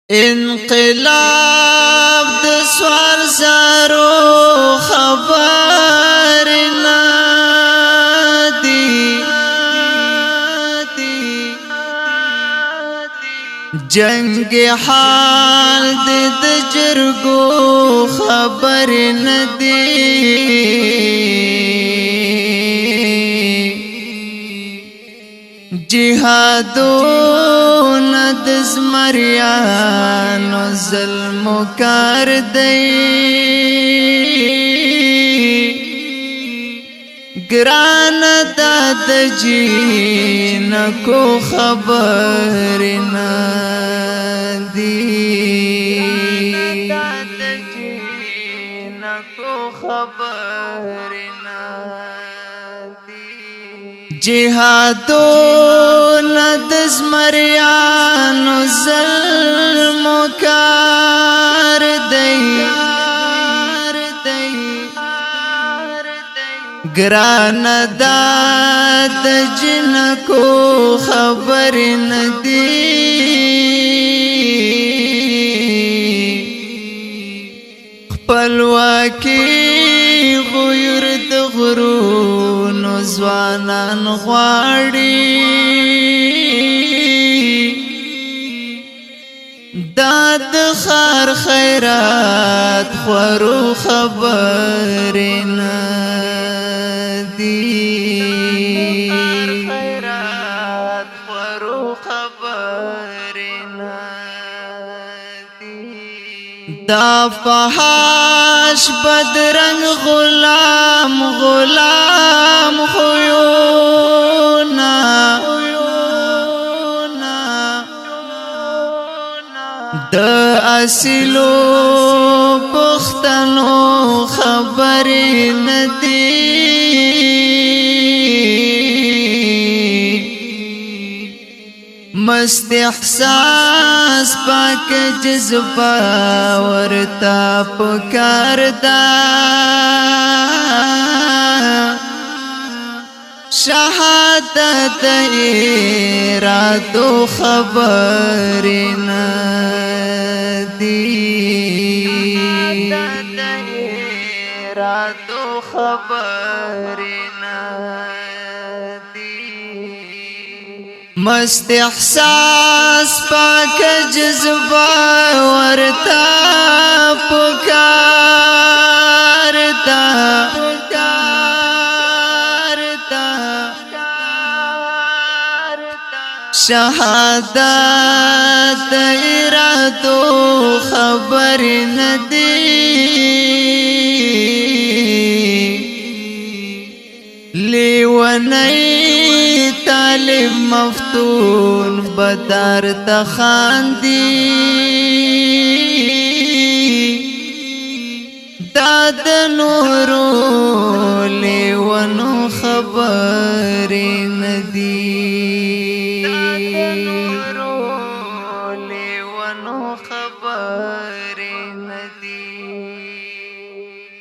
انقلاب د سوار زارو خبر نادي جنگ حال د جرګو خبر ندي جهادون د زمریانو ظلم کار دی ګران د جینکو خبر نه دی جهادون د زمریانو ظلم کار دی ګران د جنکو خبر ندی خپلواکي غیر د غرونو ځوانان غواړي دا د خار خیرات خورو خبر نه دی دا فحاش بدرنگ غلام خویونا د اصلو پختنو خبر ندی مست احساس پاک جذبہ ورتا پکار دا شہادت ارادو خبر ندی مست احساس پاک جذبہ ورتا پکارتا شہادت ارادو خبر ندی لیونی طالب مفتون بدار تخاندی داد نورو لیونو خبر ندی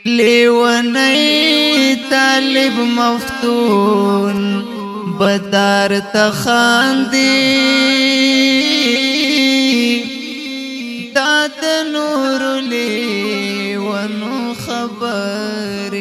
لیونی طالب مفتون بدار تخاندی داد نور لیونو خبر